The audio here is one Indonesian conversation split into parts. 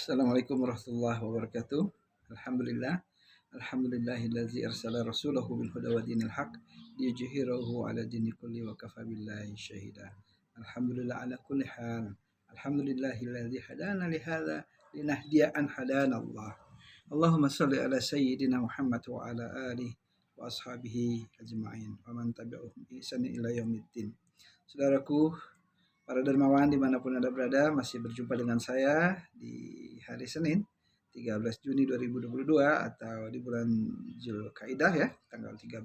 Assalamualaikum warahmatullahi wabarakatuh. Alhamdulillah. Alhamdulillahillazi arsala rasulahu bil huda wa dinil haq liyujhirahu ala dini kulli wa kafa billahi syahida. Alhamdulillah ala kulli hal. Alhamdulillahillazi hadana li hadza linahdiya an hadana Allah. Allahumma shalli ala sayyidina Muhammad wa ala alihi wa ashabihi ajma'in wa man tabi'ahum bi ihsan ila yaumiddin. Saudaraku, para dermawan dimanapun Anda berada, masih berjumpa dengan saya di hari Senin 13 Juni 2022 atau di bulan Zulkaidah ya, tanggal 13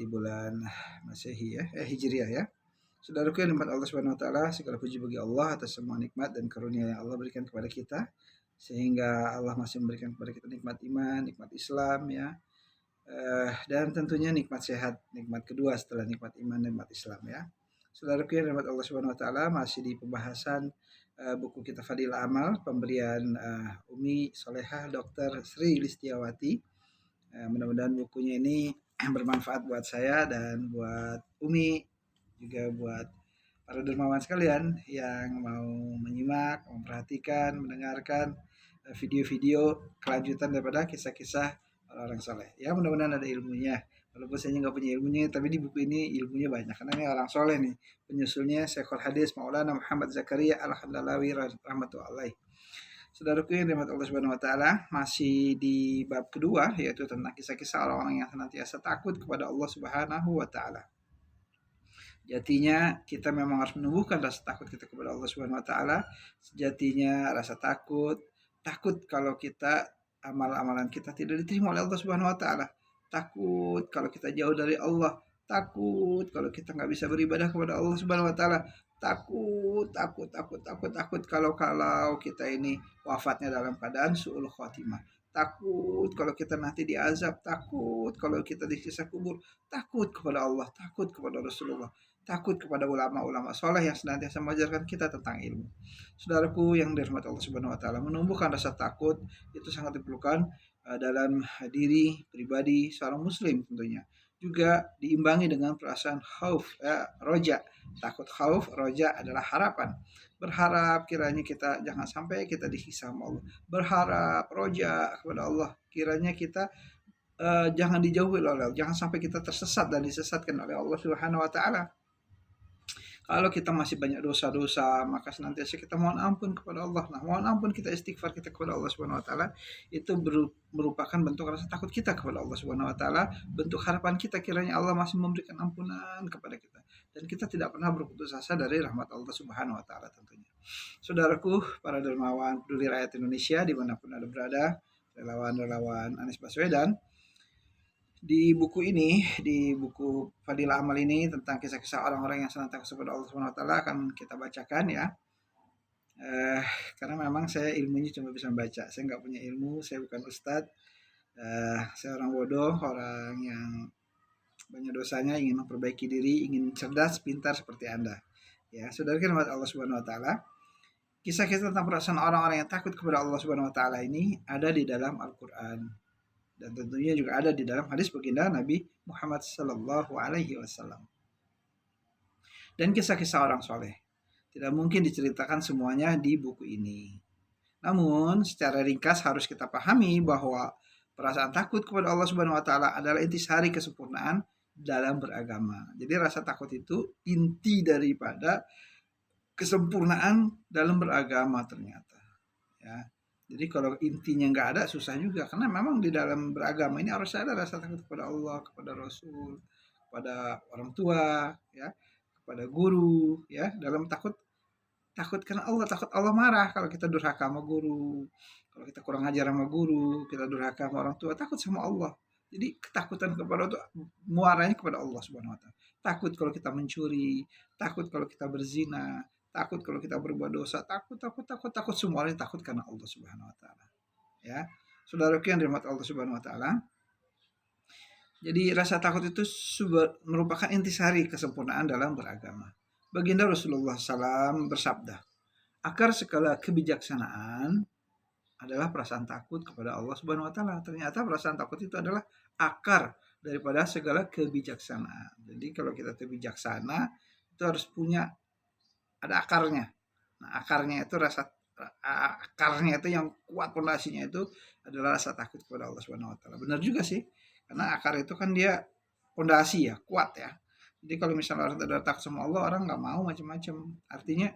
di bulan Masehi ya, Hijriah ya. Saudaraku yang nikmat Allah Subhanahu wa taala, segala puji bagi Allah atas semua nikmat dan karunia yang Allah berikan kepada kita, sehingga Allah masih memberikan kepada kita nikmat iman, nikmat Islam ya. Dan tentunya nikmat sehat, nikmat kedua setelah nikmat iman dan nikmat Islam ya. Saudaraku yang rahmat Allah Subhanahu wa taala, masih di pembahasan buku kita Fadil Amal pemberian Umi Solehah Dr. Sri Listiawati. Mudah-mudahan bukunya ini bermanfaat buat saya dan buat Umi, juga buat para dermawan sekalian yang mau menyimak, memperhatikan, mendengarkan video-video kelanjutan daripada kisah-kisah orang-orang soleh. Ya, mudah-mudahan ada ilmunya. Walaupun saya nggak punya ilmunya, tapi di buku ini ilmunya banyak. Karena ini orang soleh nih. Penyusulnya Syekhul Hadis Maulana Muhammad Zakaria Al-Handalawi rahmatullahi. Saudaraku yang dirahmati Allah Subhanahu wa taala, masih di bab kedua, yaitu tentang kisah-kisah orang-orang yang senantiasa takut kepada Allah Subhanahu wa taala. Sejatinya kita memang harus menumbuhkan rasa takut kita kepada Allah Subhanahu wa taala. Sejatinya rasa takut kalau kita amal-amalan kita tidak diterima oleh Allah Subhanahu wa taala. Takut kalau kita jauh dari Allah, takut kalau kita nggak bisa beribadah kepada Allah Subhanahu wa taala, takut kalau kita ini wafatnya dalam keadaan su'ul khotimah, takut kalau kita nanti diazab, takut kalau kita disiksa kubur, takut kepada Allah, takut kepada Rasulullah, takut kepada ulama-ulama soleh yang senantiasa mengajarkan kita tentang ilmu. Saudaraku yang dirahmati Allah Subhanahu wa taala, menumbuhkan rasa takut itu sangat diperlukan dalam diri pribadi seorang muslim tentunya. Juga diimbangi dengan perasaan khauf, roja. Takut, khauf, roja adalah harapan. Berharap kiranya kita jangan sampai kita disiksa sama Allah. Berharap, roja kepada Allah. Kiranya kita jangan dijauhi oleh Allah. Jangan sampai kita tersesat dan disesatkan oleh Allah Subhanahu wa taala. Kalau kita masih banyak dosa-dosa, maka senantiasa kita mohon ampun kepada Allah. Nah, mohon ampun kita, istighfar kita kepada Allah Subhanahu wa taala, itu merupakan bentuk rasa takut kita kepada Allah Subhanahu wa taala, bentuk harapan kita kiranya Allah masih memberikan ampunan kepada kita, dan kita tidak pernah berputus asa dari rahmat Allah Subhanahu wa taala tentunya. Saudaraku, para dermawan peduli rakyat Indonesia dimanapun Anda berada, relawan-relawan Anies Baswedan, di buku ini, di buku Fadil Amal ini tentang kisah-kisah orang-orang yang senantiasa kepada Allah Subhanahu wa taala akan kita bacakan ya. Karena memang saya ilmunya cuma bisa membaca. Saya nggak punya ilmu, saya bukan ustadz. Saya orang bodoh, orang yang banyak dosanya, ingin memperbaiki diri, ingin cerdas, pintar seperti Anda. Ya, saudara rahmat Allah Subhanahu wa taala. Kisah-kisah tentang perasaan orang-orang yang takut kepada Allah Subhanahu wa taala ini ada di dalam Al-Qur'an. Dan tentunya juga ada di dalam hadis baginda Nabi Muhammad Sallallahu Alaihi Wasallam. Dan kisah-kisah orang soleh tidak mungkin diceritakan semuanya di buku ini. Namun secara ringkas harus kita pahami bahwa perasaan takut kepada Allah Subhanahu Wa Taala adalah intisari kesempurnaan dalam beragama. Jadi rasa takut itu inti daripada kesempurnaan dalam beragama ternyata. Ya. Jadi kalau intinya nggak ada, susah juga. Karena memang di dalam beragama ini harus ada rasa takut kepada Allah, kepada Rasul, kepada orang tua, ya, kepada guru, ya. Dalam takut karena Allah, takut Allah marah kalau kita durhaka sama guru, kalau kita kurang ajar sama guru, kita durhaka sama orang tua, takut sama Allah. Jadi ketakutan kepada itu muaranya kepada Allah Subhanahu wa taala. Takut kalau kita mencuri, takut kalau kita berzina, takut kalau kita berbuat dosa, takut semuanya takut karena Allah Subhanahu wa taala. Ya. Saudaraku yang dirahmati Allah Subhanahu wa taala. Jadi rasa takut itu merupakan intisari kesempurnaan dalam beragama. Baginda Rasulullah SAW bersabda, akar segala kebijaksanaan adalah perasaan takut kepada Allah Subhanahu wa taala. Ternyata perasaan takut itu adalah akar daripada segala kebijaksanaan. Jadi kalau kita bijaksana itu harus punya, ada akarnya. Nah, akarnya itu akarnya itu yang kuat, pondasinya itu adalah rasa takut kepada Allah Subhanahu wa taala. Benar juga sih. Karena akar itu kan dia pondasi ya, kuat ya. Jadi kalau misalnya orang tidak takut sama Allah, orang nggak mau macam-macam. Artinya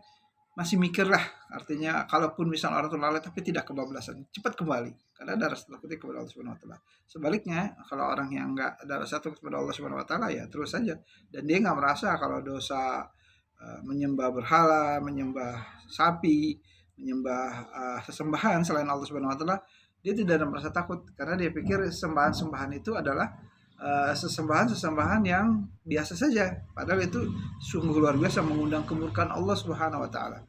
masih mikir lah. Artinya kalaupun misalnya orang itu lalai tapi tidak kebablasan, cepat kembali. Karena ada rasa takutnya kepada Allah Subhanahu wa taala. Sebaliknya, kalau orang yang nggak ada rasa takut kepada Allah Subhanahu wa taala ya terus saja, dan dia nggak merasa kalau dosa menyembah berhala, menyembah sapi, menyembah sesembahan selain Allah Subhanahu wa taala, dia tidak ada merasa takut karena dia pikir sembahan-sembahan itu adalah sesembahan-sesembahan yang biasa saja, padahal itu sungguh luar biasa mengundang kemurkaan Allah Subhanahu wa taala.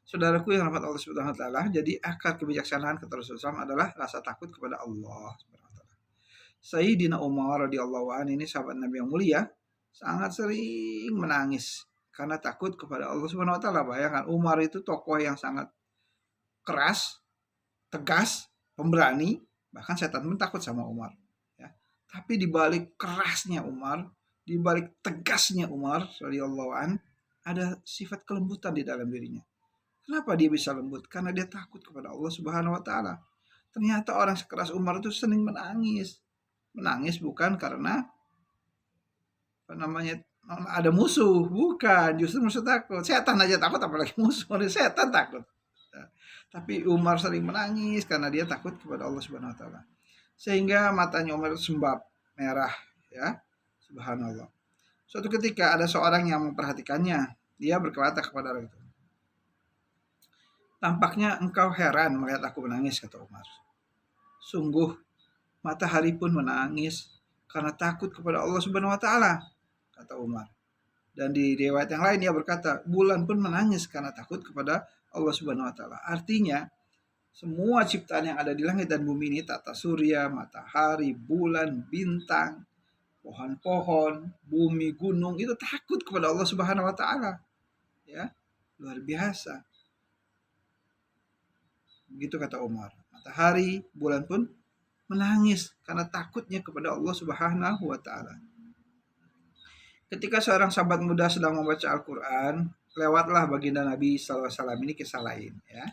Saudaraku yang rahmat Allah Subhanahu wa taala, jadi akar kebijaksanaan kata Rasulullah SAW adalah rasa takut kepada Allah Subhanahu wa taala. Sayyidina Umar radhiyallahu anhu, ini sahabat Nabi yang mulia, sangat sering menangis karena takut kepada Allah Subhanahu wa taala. Bayangkan, Umar itu tokoh yang sangat keras, tegas, pemberani, bahkan setan pun takut sama Umar ya. Tapi di balik kerasnya Umar, di balik tegasnya Umar radhiyallahu an, ada sifat kelembutan di dalam dirinya. Kenapa dia bisa lembut? Karena dia takut kepada Allah Subhanahu wa taala. Ternyata orang sekeras Umar itu sering menangis. Menangis bukan karena apa namanya, ada musuh, bukan, justru musuh takut. Setan aja takut, apalagi musuh. Setan takut. Tapi Umar sering menangis karena dia takut kepada Allah Subhanahu wa taala. Sehingga matanya Umar sembab merah ya. Subhanallah. Suatu ketika ada seorang yang memperhatikannya. Dia berkata kepada orang itu, "Tampaknya engkau heran melihat aku menangis," kata Umar. "Sungguh matahari pun menangis karena takut kepada Allah Subhanahu wa taala," kata Umar. Dan di riwayat yang lain dia berkata, "Bulan pun menangis karena takut kepada Allah Subhanahu wa taala." Artinya, semua ciptaan yang ada di langit dan bumi ini, tata surya, matahari, bulan, bintang, pohon-pohon, bumi, gunung, itu takut kepada Allah Subhanahu wa taala. Ya, luar biasa. Begitu kata Umar. Matahari, bulan pun menangis karena takutnya kepada Allah Subhanahu wa taala. Ketika seorang sahabat muda sedang membaca Al-Quran, lewatlah baginda Nabi SAW, ini kisah lain ya.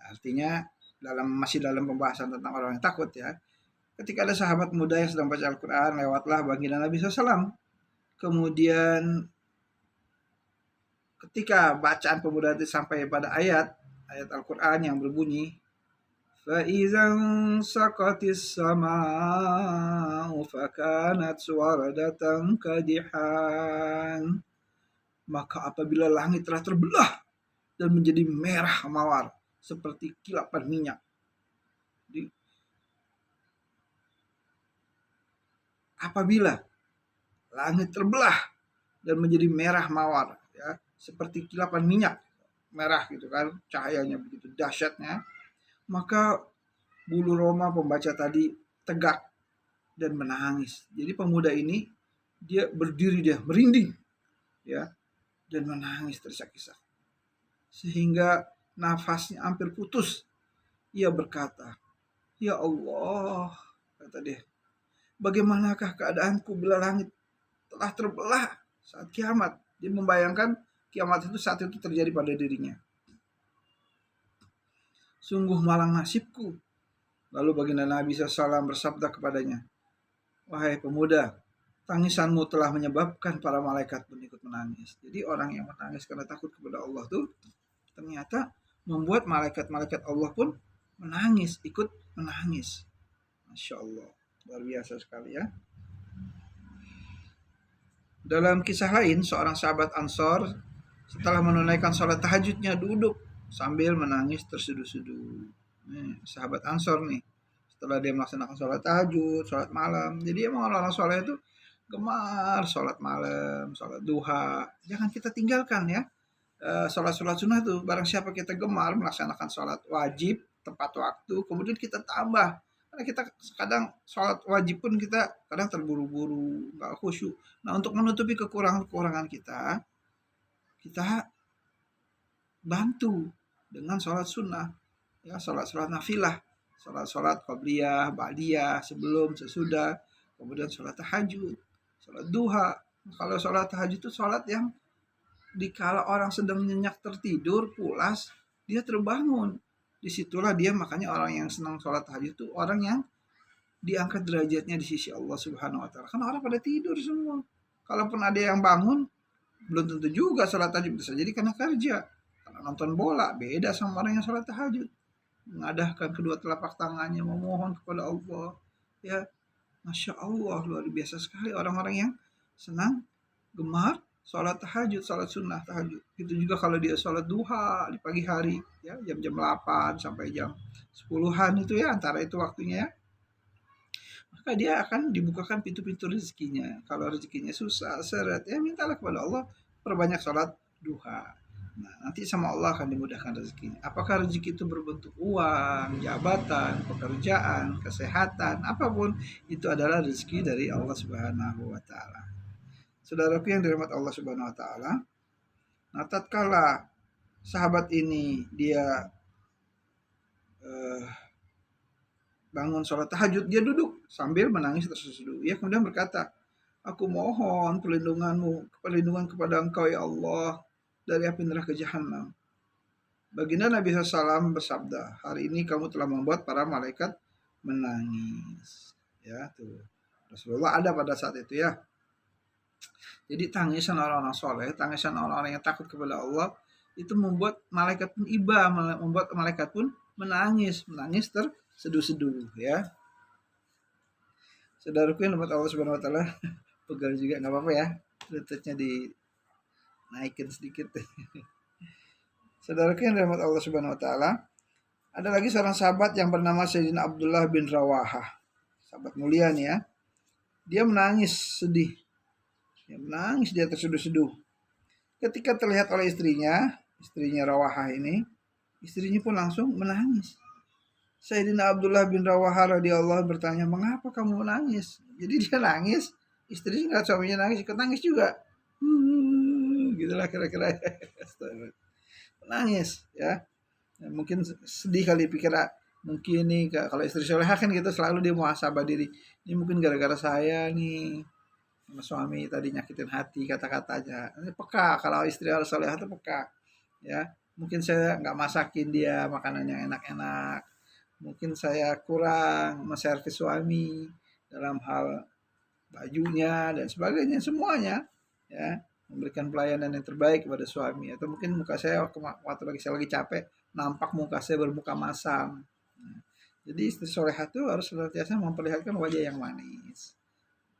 Artinya masih dalam pembahasan tentang orang yang takut ya. Ketika ada sahabat muda yang sedang baca Al-Quran, lewatlah baginda Nabi SAW. Kemudian ketika bacaan pemuda itu sampai pada ayat Al-Quran yang berbunyi, فَإِذَا انشَقَّتِ السَّمَاءُ فَكَانَتْ وَرْدَةً كَدِحًا. Maka apabila langit telah terbelah dan menjadi merah mawar seperti kilapan minyak. Jadi, apabila langit terbelah dan menjadi merah mawar ya, seperti kilapan minyak merah gitu kan, cahayanya begitu dahsyatnya, maka bulu roma pembaca tadi tegak dan menangis. Jadi pemuda ini dia berdiri, dia merinding ya, dan menangis tersesak-sesak sehingga nafasnya hampir putus. Ia berkata, "Ya Allah," kata dia, "bagaimanakah keadaanku bila langit telah terbelah saat kiamat?" Dia membayangkan kiamat itu saat itu terjadi pada dirinya. "Sungguh malang nasibku." Lalu baginda Nabi SAW bersabda kepadanya, "Wahai pemuda, tangisanmu telah menyebabkan para malaikat pun ikut menangis." Jadi orang yang menangis karena takut kepada Allah tuh ternyata membuat malaikat-malaikat Allah pun menangis, ikut menangis. Masya Allah, luar biasa sekali ya. Dalam kisah lain, seorang sahabat Ansor setelah menunaikan sholat tahajudnya duduk sambil menangis terseduh-seduh. Sahabat Ansor nih, setelah dia melaksanakan sholat tahajud, sholat malam. Jadi emang orang-orang sholat itu gemar sholat malam, sholat duha. Jangan kita tinggalkan ya. Sholat-sholat sunnah tuh, barang siapa kita gemar melaksanakan sholat wajib tepat waktu, kemudian kita tambah. Karena kita kadang sholat wajib pun kita kadang terburu-buru, nggak khusyuk. Nah, untuk menutupi kekurangan-kekurangan kita bantu dengan sholat sunnah, ya, sholat nafilah, sholat qabliyah, ba'diyah, sebelum, sesudah, kemudian sholat tahajud, sholat duha. Kalau sholat tahajud itu sholat yang dikala orang sedang nyenyak tertidur, pulas, dia terbangun. Disitulah dia, makanya orang yang senang sholat tahajud itu orang yang diangkat derajatnya di sisi Allah Subhanahu wa taala. Karena orang pada tidur semua. Kalaupun ada yang bangun, belum tentu juga sholat tahajud, bisa jadi karena kerja. Karena nonton bola, beda sama orang yang sholat tahajud. Mengadahkan kedua telapak tangannya, memohon kepada Allah. Ya, Masya Allah, luar biasa sekali orang-orang yang senang, gemar sholat tahajud, sholat sunnah tahajud. Itu juga kalau dia sholat duha di pagi hari, ya jam-jam 8 sampai jam 10-an itu ya, antara itu waktunya ya. Maka dia akan dibukakan pintu-pintu rezekinya. Kalau rezekinya susah, seret, ya mintalah kepada Allah, perbanyak sholat duha. Nah, nanti sama Allah akan dimudahkan rezekinya. Apakah rezeki itu berbentuk uang, jabatan, pekerjaan, kesehatan, apapun, itu adalah rezeki dari Allah Subhanahu wa taala. Saudaraku yang dirahmati Allah Subhanahu wa taala, nah tatkala sahabat ini dia bangun sholat tahajud, dia duduk sambil menangis terseduh. Ia kemudian berkata, "Aku mohon perlindungan kepada Engkau ya Allah dari api neraka jahanam." Baginda Nabi SAW bersabda, "Hari ini kamu telah membuat para malaikat menangis." Ya, tuh. Rasulullah ada pada saat itu ya. Jadi tangisan orang-orang soleh, tangisan orang-orang yang takut kepada Allah, itu membuat malaikat pun iba, membuat malaikat pun menangis terseduh-seduh ya. Saudaraku yang dapat Allah Subhanahu wa taala, pegal juga nggak apa-apa ya. Lututnya dinaikin sedikit. Saudaraku yang dapat Allah Subhanahu wa taala, ada lagi seorang sahabat yang bernama Sayyidina Abdullah bin Rawahah. Sahabat mulia nih ya. Dia menangis sedih. Dia terseduh-seduh. Ketika terlihat oleh istrinya Rawahah ini, istrinya pun langsung menangis. Sayyidina Abdullah bin Rawahah radhiyallahu bertanya, "Mengapa kamu menangis?" Jadi dia nangis, istrinya nggak, suaminya nangis, ikut nangis juga. Gitulah kira-kira. Menangis ya. Mungkin sedih kali, pikir mungkin nih kalau istri solehah kan gitu selalu dia muhasabah diri. Ini mungkin gara-gara saya nih sama suami tadi nyakitin hati kata-katanya. Ini peka, kalau istri harus solehah itu peka. Ya, mungkin saya nggak masakin dia makanan yang enak-enak. Mungkin saya kurang menservis suami dalam hal bajunya dan sebagainya, semuanya ya, memberikan pelayanan yang terbaik kepada suami. Atau mungkin muka saya waktu saya lagi capek, nampak muka saya bermuka masam. Nah, jadi istri solehah itu harus senantiasa memperlihatkan wajah yang manis,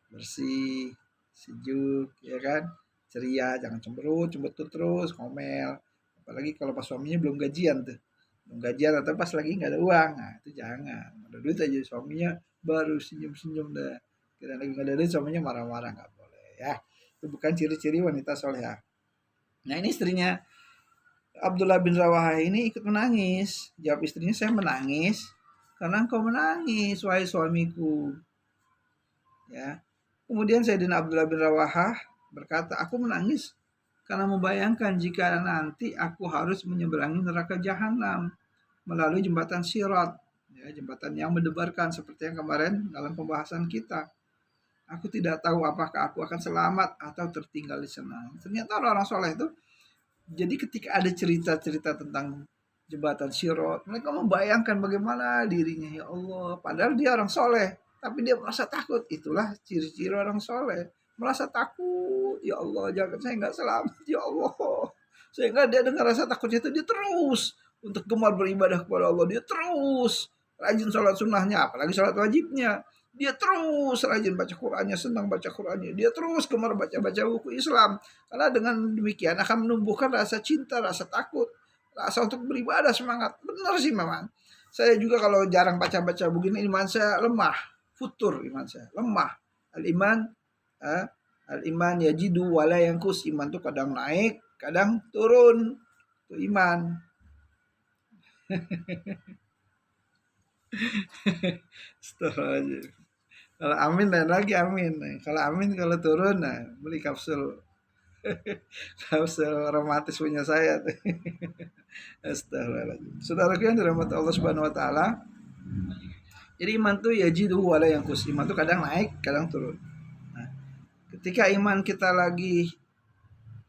bersih, sejuk, ya kan, ceria, jangan cemberut terus, ngomel. Apalagi kalau pas suaminya belum gajian atau pas lagi nggak ada uang, nah itu jangan. Ada duit aja suaminya baru senyum-senyum dah. Kira lagi nggak ada duit suaminya marah-marah, nggak boleh ya. Itu bukan ciri-ciri wanita solehah. Nah ini istrinya Abdullah bin Rawahah ini ikut menangis. Jawab istrinya, "Saya menangis karena engkau menangis, wahai suamiku." Ya. Kemudian Sayyidina Abdullah bin Rawahah berkata, "Aku menangis karena membayangkan jika nanti aku harus menyeberangi neraka jahanam melalui jembatan Sirat, ya, jembatan yang mendebarkan seperti yang kemarin dalam pembahasan kita. Aku tidak tahu apakah aku akan selamat atau tertinggal di sana." Ternyata orang-orang soleh itu, jadi ketika ada cerita-cerita tentang jembatan Sirat, mereka membayangkan bagaimana dirinya, ya Allah, padahal dia orang soleh, tapi dia merasa takut. Itulah ciri-ciri orang soleh, merasa takut. Ya Allah, jangan saya nggak selamat, ya Allah. Sehingga dia dengan rasa takutnya itu dia terus untuk gemar beribadah kepada Allah. Dia terus rajin sholat sunnahnya, apalagi sholat wajibnya. Dia terus rajin baca Qur'annya, senang baca Qur'annya. Dia terus gemar baca-baca buku Islam. Karena dengan demikian akan menumbuhkan rasa cinta, rasa takut, rasa untuk beribadah, semangat. Benar sih memang. Saya juga kalau jarang baca-baca begini, iman saya lemah. Futur iman saya, lemah. Al-iman yajidu wala yanqus. Iman tuh kadang naik, kadang turun. Itu iman. Astagfirullahaladzim. Kalau amin dan lagi amin. Kalau amin, kalau turun, nah beli kapsul romantis punya saya. Astagfirullahaladzim. Saudaraku yang dirahmati Allah Subhanahu wa taala, jadi iman tuh yajidu wala yanqus. Iman tuh kadang naik, kadang turun. Nah, ketika iman kita lagi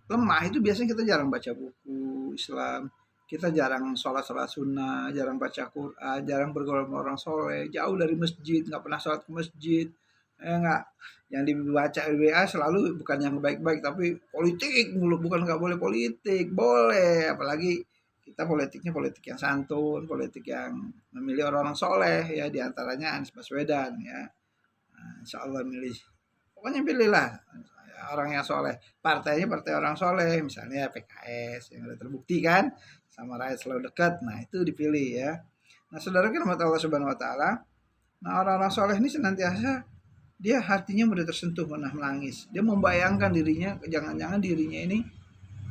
lemah itu biasanya kita jarang baca buku Islam, kita jarang sholat sunnah, jarang baca Quran, jarang bergaul sama orang soleh, jauh dari masjid, nggak pernah sholat ke masjid, nggak. Yang dibaca WA selalu bukan yang baik-baik, tapi politik mulu, bukan nggak boleh politik, boleh, apalagi kita politiknya politik yang santun, politik yang memilih orang-orang soleh ya, diantaranya Anies Baswedan ya. Nah, insya Allah milih, pokoknya pilihlah orang yang soleh, partainya partai orang soleh, misalnya PKS yang udah terbukti kan sama rakyat selalu dekat, nah itu dipilih ya. Nah saudara kan rahmat Allah Subhanahu Wa Taala, nah orang-orang soleh ini senantiasa dia hatinya mudah tersentuh, pernah menangis, dia membayangkan dirinya, jangan-jangan dirinya ini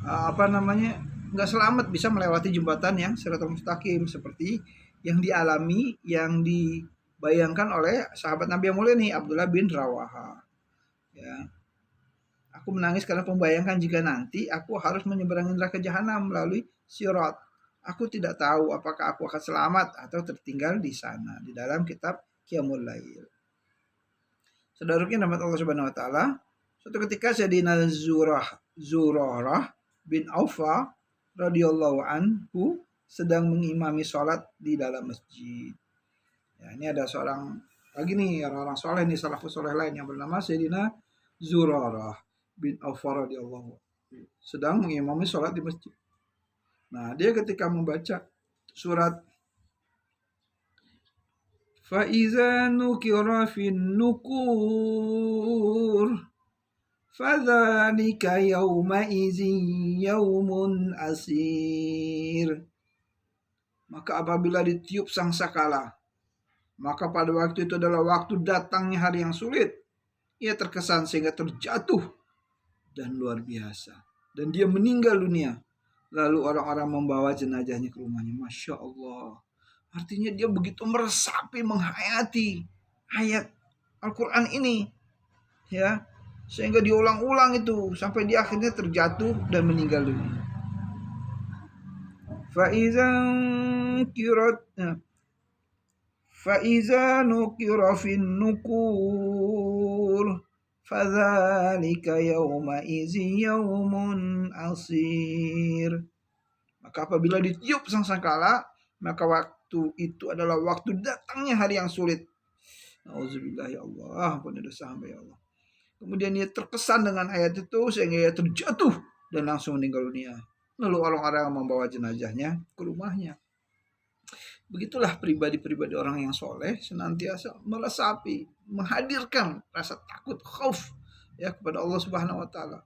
apa namanya, nggak selamat bisa melewati jembatan yang Shiratal Mustaqim seperti yang dialami, yang dibayangkan oleh sahabat Nabi yang mulia nih, Abdullah bin Rawaha ya. Aku menangis karena membayangkan jika nanti aku harus menyeberangi neraka jahanam melalui sirat. Aku tidak tahu apakah aku akan selamat atau tertinggal di sana, di dalam kitab Qiyamul Lail. Saudaraku nama Allah Subhanahu Wa Taala, suatu ketika Sayyidina Zurarah bin Aufa radhiyallahu anhu sedang mengimami sholat di dalam masjid. Ya, ini ada seorang lagi nih orang-orang soleh nih, salafus soleh lain yang bernama Sayyidina Zurarah bin Aufa radhiyallahu sedang mengimami sholat di masjid. Nah, dia ketika membaca surat Faiza nukira fin nukur fadzalika yauma izin yaumun asir. Maka apabila ditiup sangkakala, maka pada waktu itu adalah waktu datangnya hari yang sulit. Ia terkesan sehingga terjatuh dan luar biasa. Dan dia meninggal dunia. Lalu orang-orang membawa jenazahnya ke rumahnya. Masya Allah. Artinya dia begitu meresapi, menghayati ayat Al-Quran ini. Ya, sehingga diulang-ulang itu. Sampai dia akhirnya terjatuh dan meninggal dunia. Faiza nukira fin nukur fadzalika yauma izin yaumun asir. Maka apabila ditiup sangkakala, maka waktu itu adalah waktu datangnya hari yang sulit. Nauzubillah ya Allah, ampun dosa hamba ya Allah. Kemudian ia terkesan dengan ayat itu sehingga ia terjatuh dan langsung meninggal dunia. Lalu orang-orang membawa jenazahnya ke rumahnya. Begitulah pribadi-pribadi orang yang soleh, senantiasa meresapi, menghadirkan rasa takut, khauf ya kepada Allah Subhanahu Wa Taala.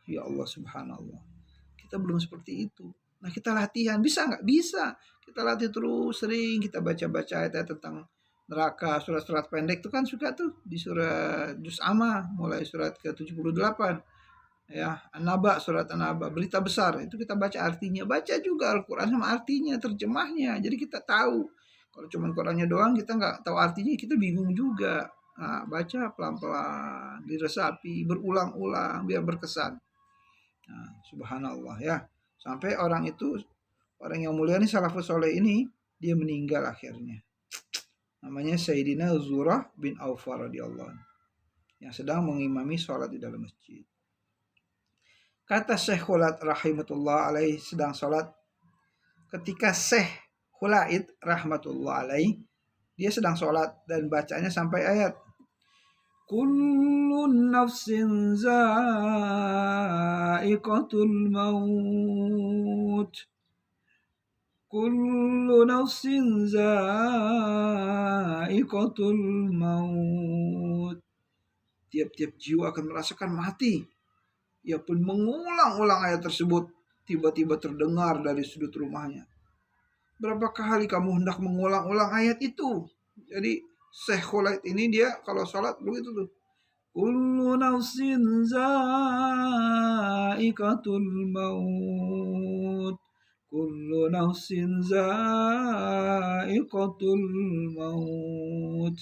Ya Allah Subhanallah, kita belum seperti itu. Nah kita latihan, bisa nggak? Bisa. Kita latih terus, sering kita baca-baca ayat tentang neraka, surat-surat pendek itu kan suka tuh di surat Juz Amma, mulai surat ke-78. Ya, An-Naba, surat An-Naba, berita besar, itu kita baca artinya. Baca juga Al-Quran sama artinya, terjemahnya. Jadi kita tahu. Kalau cuma Qurannya doang, kita nggak tahu artinya, kita bingung juga. Nah, baca pelan-pelan, diresapi, berulang-ulang, biar berkesan. Nah, subhanallah ya. Sampai orang itu, orang yang mulia ini, salafus soleh ini, dia meninggal akhirnya. Namanya Sayyidina Zurah bin Aufa radhiyallahu anhu, yang sedang mengimami sholat di dalam masjid. Kata Syekh Khulaid rahimahullah alaih sedang sholat. Ketika Syekh Khulaid rahmatullah alaih, dia sedang sholat dan bacanya sampai ayat Kullu nafsin za'iqatul maut. Kullu nafsin za'iqatul maut. Tiap-tiap jiwa akan merasakan mati. Ia pun mengulang-ulang ayat tersebut. Tiba-tiba terdengar dari sudut rumahnya, berapa kali kamu hendak mengulang-ulang ayat itu? Jadi Syekh Khulaid ini dia kalau sholat begitu tuh. Kullu nafsin za'iqatul maut. Kullu nafsin za'iqatul maut.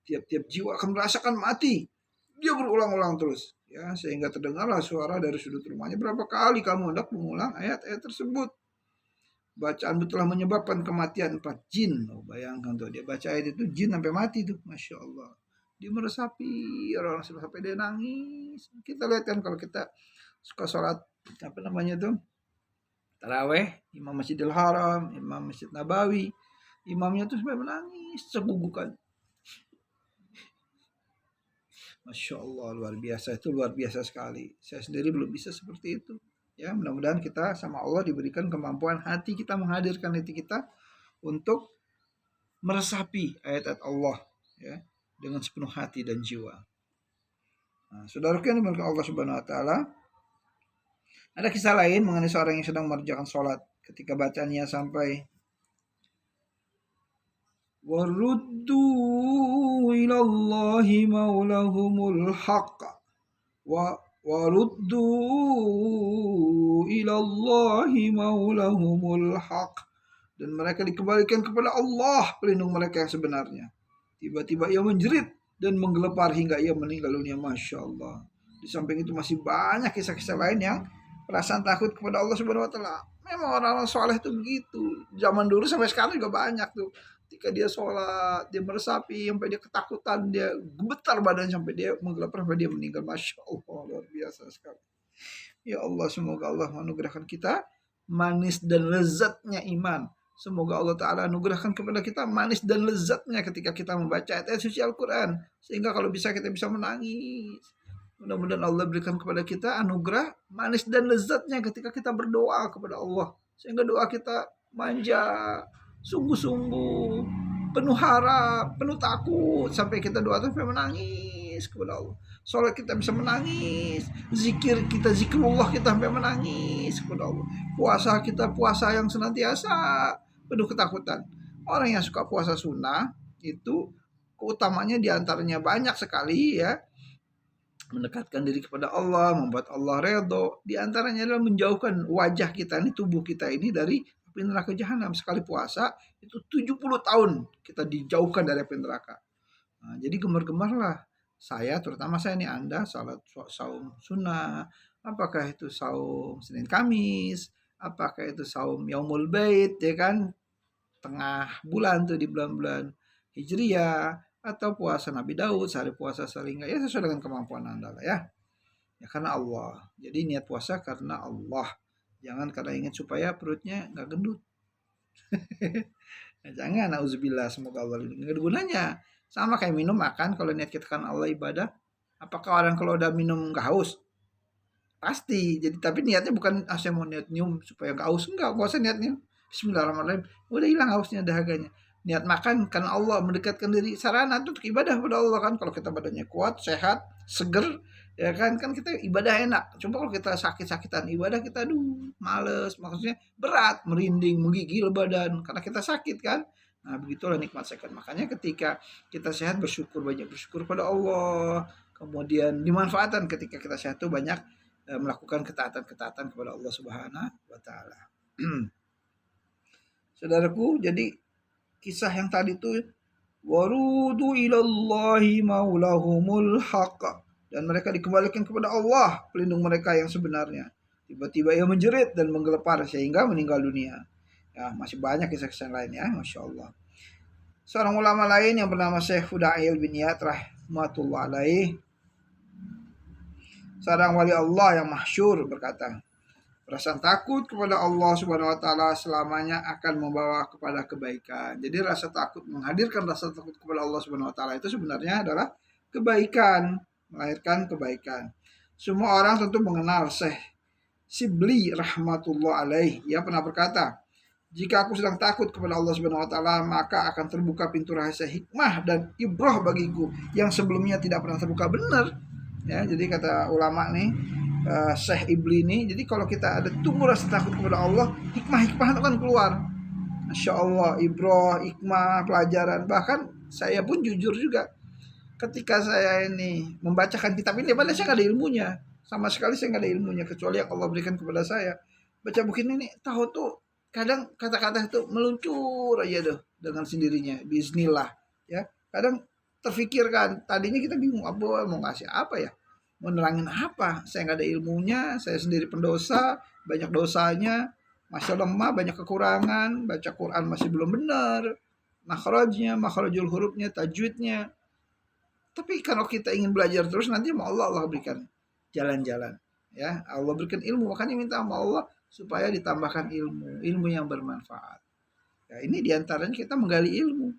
Tiap-tiap jiwa akan merasakan mati. Dia berulang-ulang terus. Ya, sehingga terdengarlah suara dari sudut rumahnya. Berapa kali kamu hendak mengulang ayat-ayat tersebut? Bacaan telah menyebabkan kematian 4 jin. Oh, bayangkan tuh, dia baca ayat itu jin sampai mati tuh. Masya Allah. Dia meresapi, orang-orang sampai dia nangis. Kita lihat kan kalau kita suka sholat, apa namanya tuh, taraweh, imam Masjidil Haram, imam Masjid Nabawi, imamnya tuh sampai menangis segugukan. Masya Allah, luar biasa, itu luar biasa sekali. Saya sendiri belum bisa seperti itu. Ya, mudah-mudahan kita sama Allah diberikan kemampuan hati kita, menghadirkan hati kita untuk meresapi ayat-ayat Allah, ya, dengan sepenuh hati dan jiwa. Nah, saudaraku yang dimiliki Allah Subhanahu Wa Taala, ada kisah lain mengenai seorang yang sedang mengerjakan sholat. Ketika bacanya sampai waruddu ilallahi maulahumul haqq wa waruddu ilallahi maulahumul haqq, dan mereka dikembalikan kepada Allah pelindung mereka yang sebenarnya. Tiba-tiba ia menjerit dan menggelepar hingga ia meninggal dunia. Masya Allah. Di samping itu masih banyak kisah-kisah lain yang perasaan takut kepada Allah Subhanahu Wa Taala. Memang orang-orang soleh itu begitu. Zaman dulu sampai sekarang juga banyak tuh. Ketika dia sholat, dia meresapi sampai dia ketakutan, dia gemetar badan sampai dia menggelepar sampai dia meninggal. Masya Allah, luar biasa sekali. Ya Allah, semoga Allah menganugerahkan kita manis dan lezatnya iman. Semoga Allah Ta'ala anugerahkan kepada kita manis dan lezatnya ketika kita membaca ayat suci Al-Quran. Sehingga kalau bisa kita bisa menangis. Mudah-mudahan Allah berikan kepada kita anugerah manis dan lezatnya ketika kita berdoa kepada Allah. Sehingga doa kita manja, sungguh-sungguh, penuh harap, penuh takut. Sampai kita doa sampai menangis kepada Allah. Sholat kita bisa menangis, zikir kita, zikrullah kita sampai menangis kepada Allah. Puasa kita puasa yang senantiasa penuh ketakutan. Orang yang suka puasa sunnah itu keutamanya diantaranya banyak sekali, ya, mendekatkan diri kepada Allah, membuat Allah redho. Di antaranya adalah menjauhkan wajah kita ini, tubuh kita ini dari api neraka jahanam. Sekali puasa itu 70 tahun kita dijauhkan dari api neraka. Nah, jadi gemar-gemarlah saya, terutama saya ini, Anda salat saum sunnah, apakah itu saum Senin Kamis, apakah itu saum Yaumul Bait, ya kan, tengah bulan tuh di bulan-bulan Hijriah, atau puasa Nabi Daud, sehari puasa seringga, ya sesuai dengan kemampuan Anda lah, ya. Ya karena Allah. Jadi niat puasa karena Allah. Jangan karena ingin supaya perutnya nggak gendut. Jangan, nauzubillah, semoga Allah lindungi. Nggak ada gunanya. Sama kayak minum makan, kalau niat kita kan Allah ibadah. Apakah orang kalau udah minum nggak haus? Pasti. Jadi tapi niatnya bukan saya mau niat nyium supaya nggak haus. Enggak usah niat nyium. Bismillahirrahmanirrahim. Udah hilang hausnya, dahaganya. Niat makan karena Allah, mendekatkan diri, sarana untuk ibadah kepada Allah kan. Kalau kita badannya kuat, sehat, seger, ya kan kita ibadah enak. Coba kalau kita sakit-sakitan ibadah, kita aduh males, maksudnya berat, merinding, menggigil badan karena kita sakit kan. Nah, begitulah nikmat sehat. Makanya ketika kita sehat, bersyukur, banyak bersyukur pada Allah. Kemudian dimanfaatkan ketika kita sehat itu banyak melakukan ketaatan-ketaatan kepada Allah Subhanahu wa Ta'ala. Saudaraku, jadi kisah yang tadi itu warudu ilallahi maulahumul haqq, dan mereka dikembalikan kepada Allah pelindung mereka yang sebenarnya. Tiba-tiba ia menjerit dan menggelepar sehingga meninggal dunia. Ya, masih banyak kisah-kisah lain, ya, Masya Allah. Seorang ulama lain yang bernama Syekh Fudail bin Iyad rahmatullah alaih, seorang wali Allah yang masyhur, berkata, perasaan takut kepada Allah Subhanahu wa Ta'ala selamanya akan membawa kepada kebaikan. Jadi rasa takut, menghadirkan rasa takut kepada Allah Subhanahu wa Ta'ala itu sebenarnya adalah kebaikan, melahirkan kebaikan. Semua orang tentu mengenal Syekh Shibli rahmatullah alaih. Ia pernah berkata, jika aku sedang takut kepada Allah Subhanahu wa Ta'ala, maka akan terbuka pintu rahasia hikmah dan ibrah bagiku yang sebelumnya tidak pernah terbuka. Benar. Ya, jadi kata ulama nih, Syekh Ibli ini, jadi kalau kita ada tumbuh rasa takut kepada Allah, hikmah-hikmah itu kan keluar. Masya Allah, ibrah, hikmah, pelajaran. Bahkan saya pun jujur juga, ketika saya ini membacakan kitab ini, padahal saya nggak ada ilmunya, sama sekali saya nggak ada ilmunya, kecuali yang Allah berikan kepada saya. Baca buku ini tahu tuh, kadang kata-kata itu meluncur aja tuh dengan sendirinya, bismillah, ya. Kadang terfikirkan, tadinya kita bingung apa mau ngasih apa ya, mau nerangin apa, saya nggak ada ilmunya, saya sendiri pendosa, banyak dosanya, masih lemah, banyak kekurangan, baca Quran masih belum benar, makhrajul hurufnya, tajwidnya. Tapi kalau kita ingin belajar terus, nanti mau Allah berikan jalan-jalan. Ya, Allah berikan ilmu, makanya minta sama Allah supaya ditambahkan ilmu yang bermanfaat. Ya, ini diantaranya kita menggali ilmu.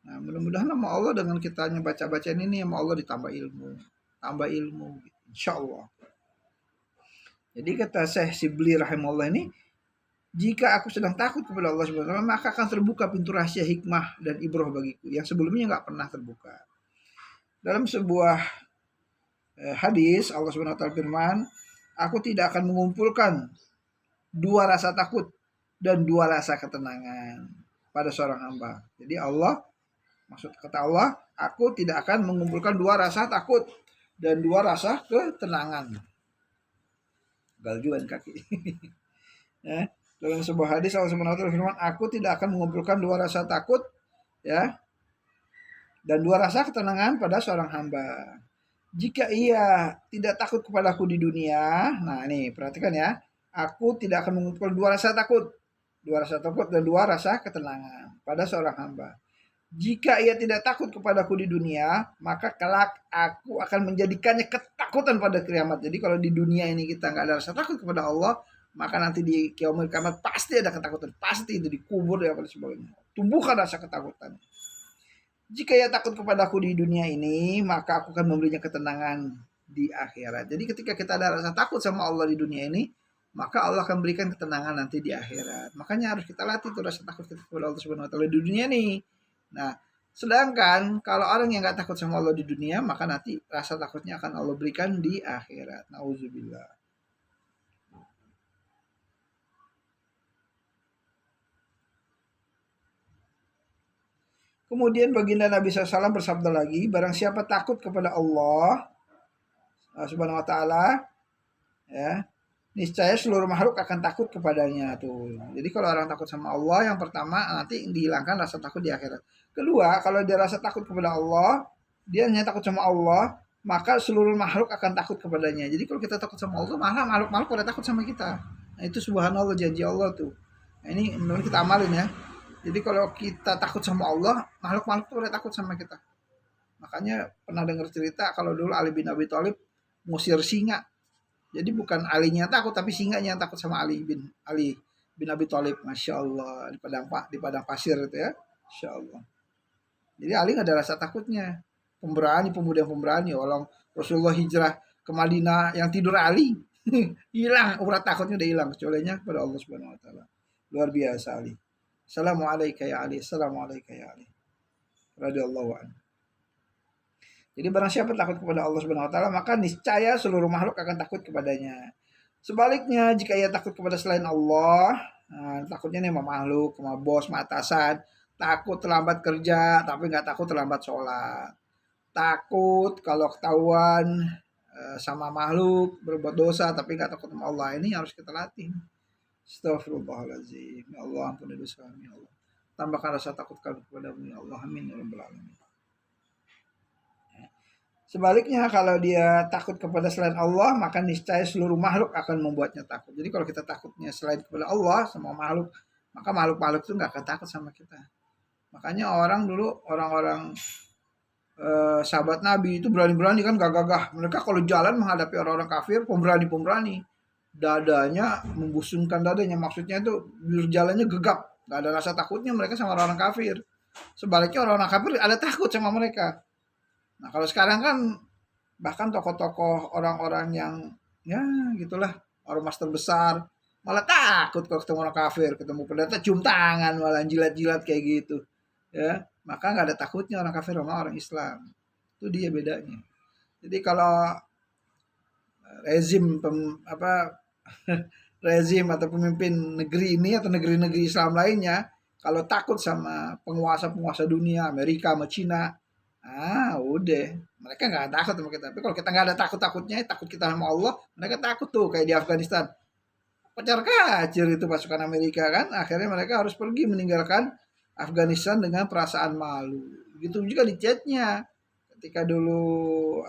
Nah, mudah-mudahan sama Allah dengan kita baca-bacaan ini sama Allah ditambah ilmu, tambah ilmu, gitu. Insya Allah. Jadi kata Syekh Sibli rahimahullah ini, jika aku sedang takut kepada Allah Subhanahu wa taala, maka akan terbuka pintu rahasia hikmah dan ibroh bagiku yang sebelumnya nggak pernah terbuka. Dalam sebuah hadis Allah Subhanahu wa taala firman, aku tidak akan mengumpulkan dua rasa takut dan dua rasa ketenangan pada seorang hamba. Jadi Allah, maksud kata Allah, aku tidak akan mengumpulkan dua rasa takut dan dua rasa ketenangan. Galjuan kaki. Ya, dalam sebuah hadis Allah Subhanahu wa taala firman, aku tidak akan mengumpulkan dua rasa takut ya dan dua rasa ketenangan pada seorang hamba. Jika ia tidak takut kepadaku di dunia, nah ini perhatikan ya, aku tidak akan mengumpulkan dua rasa takut dan dua rasa ketenangan pada seorang hamba. Jika ia tidak takut kepadaku di dunia, maka kelak aku akan menjadikannya ketakutan pada kiamat. Jadi kalau di dunia ini kita nggak ada rasa takut kepada Allah, maka nanti di kiamat pasti ada ketakutan, pasti itu dikubur ya pada sebagainya. Tumbuhkan rasa ketakutan. Jika ia takut kepadaku di dunia ini, maka aku akan memberinya ketenangan di akhirat. Jadi ketika kita ada rasa takut sama Allah di dunia ini, maka Allah akan berikan ketenangan nanti di akhirat. Makanya harus kita latih tuh rasa takut kita kepada Allah Subhanahu wa taala di dunia nih. Nah, sedangkan kalau orang yang nggak takut sama Allah di dunia, maka nanti rasa takutnya akan Allah berikan di akhirat. Nauzubillah. Kemudian baginda Nabi SAW bersabda lagi, barang siapa takut kepada Allah Subhanahu wa taala, ya, niscaya seluruh makhluk akan takut kepadanya tuh. Jadi kalau orang takut sama Allah, yang pertama nanti dihilangkan rasa takut di akhirat. Kedua, kalau dia rasa takut kepada Allah, dia hanya takut sama Allah, maka seluruh makhluk akan takut kepadanya. Jadi kalau kita takut sama Allah, malah makhluk-makhluk pada takut sama kita. Nah, itu subhanallah janji Allah tuh. Nah, ini menurut kita amalin ya. Jadi kalau kita takut sama Allah, makhluk-makhluk tuh pada takut sama kita. Makanya pernah dengar cerita kalau dulu Ali bin Abi Thalib ngusir singa. Jadi bukan Alinya takut, tapi singanya yang takut sama Ali bin Abi Thalib. Masya Allah, di padang pasir itu ya. Masya Allah. Jadi Ali nggak ada rasa takutnya. Pemuda yang pemberani. Walau Rasulullah hijrah ke Madinah yang tidur Ali. Hilang, urat takutnya udah hilang. Kecualinya kepada Allah Subhanahu wa taala. Luar biasa Ali. Assalamualaikum ya Ali. Assalamualaikum ya Ali. Radhiyallahu anhu. Jadi barang siapa takut kepada Allah Subhanahu wa taala, maka niscaya seluruh makhluk akan takut kepadanya. Sebaliknya, jika ia takut kepada selain Allah, nah, takutnya nih sama makhluk, sama bos, sama atasan, takut terlambat kerja, tapi nggak takut terlambat sholat. Takut kalau ketahuan sama makhluk berbuat dosa, tapi nggak takut sama Allah. Ini harus kita latih. Astagfirullahaladzim. Ya Allah, ampuni dosa kami, ya Allah. Tambahkan rasa takut kami kepadamu, ya Allah. Amin ya rabbal alamin. Sebaliknya kalau dia takut kepada selain Allah, maka niscaya seluruh makhluk akan membuatnya takut. Jadi kalau kita takutnya selain kepada Allah sama makhluk, maka makhluk-makhluk itu nggak akan takut sama kita. Makanya orang-orang sahabat Nabi itu berani-berani kan, gagah-gagah. Mereka kalau jalan menghadapi orang-orang kafir, pemberani-pemberani. Dadanya membusungkan dadanya, maksudnya itu berjalannya gegap, nggak ada rasa takutnya mereka sama orang-orang kafir. Sebaliknya orang-orang kafir ada takut sama mereka. Nah kalau sekarang kan bahkan tokoh-tokoh orang-orang yang ya gitulah, ormas terbesar malah takut kalau ketemu orang kafir, ketemu pendeta cium tangan, malah jilat-jilat kayak gitu ya. Maka nggak ada takutnya orang kafir sama orang Islam. Itu dia bedanya. Jadi kalau rezim rezim atau pemimpin negeri ini atau negeri-negeri Islam lainnya kalau takut sama penguasa-penguasa dunia, Amerika sama Cina, udah, mereka nggak takut sama kita. Tapi kalau kita nggak ada takut-takutnya, takut kita sama Allah, mereka takut tuh kayak di Afghanistan. Pacar kacir itu pasukan Amerika kan, akhirnya mereka harus pergi meninggalkan Afghanistan dengan perasaan malu. Begitu juga di chatnya, ketika dulu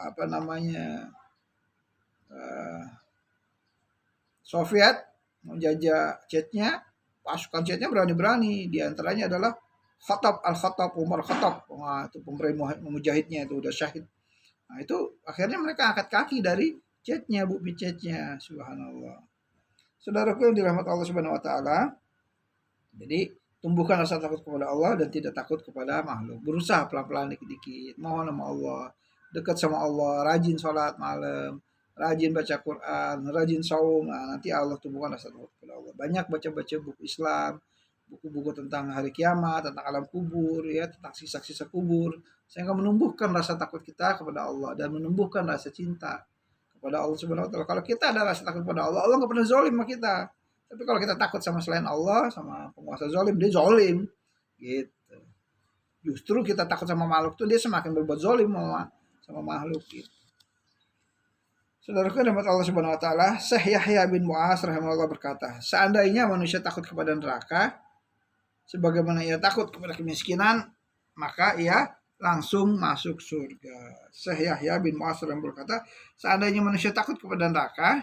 Soviet menjajah chatnya, pasukan chatnya berani-berani. Di antaranya adalah Umar Khattab. Wah, itu pemberani mujahidnya itu udah syahid. Nah, itu akhirnya mereka angkat kaki dari chatnya, bukti chatnya, subhanallah. Saudaraku yang dirahmati Allah Subhanahu wa taala, jadi tumbuhkan rasa takut kepada Allah dan tidak takut kepada makhluk. Berusaha pelan-pelan dikit-dikit, mohon sama Allah, dekat sama Allah, rajin sholat malam, rajin baca Quran, rajin saum. Nah, nanti Allah tumbuhkan rasa takut kepada Allah. Banyak baca-baca buku Islam, buku-buku tentang hari kiamat, tentang alam kubur, ya, tentang sisa-sisa kubur, sehingga menumbuhkan rasa takut kita kepada Allah dan menumbuhkan rasa cinta kepada Allah Subhanahu wa taala. Kalau kita ada rasa takut kepada Allah, Allah nggak pernah zalim sama kita. Tapi kalau kita takut sama selain Allah, sama penguasa zalim, dia zalim. Gitu. Justru kita takut sama makhluk tuh dia semakin berbuat zalim sama makhluk gitu. Saudaraku rahmat Allah Subhanahu wa taala, Syekh Yahya bin Mu'az rahimahullah berkata, seandainya manusia takut kepada neraka sebagaimana ia takut kepada kemiskinan, maka ia langsung masuk surga. Syekh Yahya bin Mu'az berkata, seandainya manusia takut kepada neraka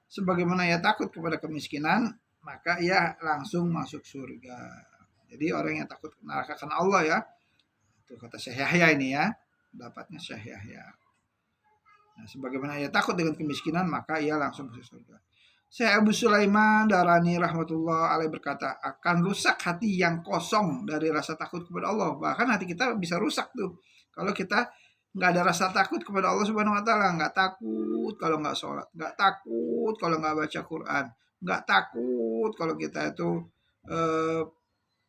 sebagaimana ia takut kepada kemiskinan, maka ia langsung masuk surga. Jadi orang yang takut neraka karena Allah ya, itu kata Syekh Yahya ini ya, dapatnya Syekh Yahya. Nah, sebagaimana ia takut dengan kemiskinan, maka ia langsung masuk surga. Syekh Abu Sulaiman Darani rahmatullah alaih berkata, akan rusak hati yang kosong dari rasa takut kepada Allah. Bahkan hati kita bisa rusak tuh kalau kita nggak ada rasa takut kepada Allah Subhanahu wa taala, nggak takut kalau nggak sholat, nggak takut kalau nggak baca Quran, nggak takut kalau kita itu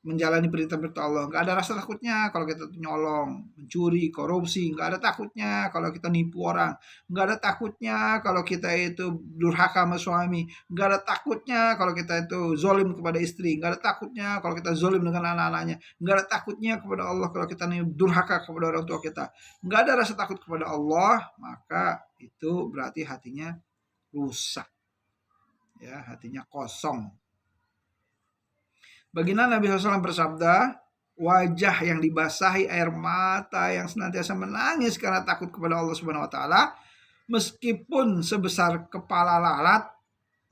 menjalani perintah-perintah Allah, nggak ada rasa takutnya kalau kita nyolong, mencuri, korupsi, nggak ada takutnya kalau kita nipu orang, nggak ada takutnya kalau kita itu durhaka sama suami, nggak ada takutnya kalau kita itu zolim kepada istri, nggak ada takutnya kalau kita zolim dengan anak-anaknya, nggak ada takutnya kepada Allah kalau kita durhaka kepada orang tua kita, nggak ada rasa takut kepada Allah, maka itu berarti hatinya rusak, ya, hatinya kosong. Baginda Nabi SAW bersabda, wajah yang dibasahi air mata yang senantiasa menangis karena takut kepada Allah Subhanahu wa taala, meskipun sebesar kepala lalat,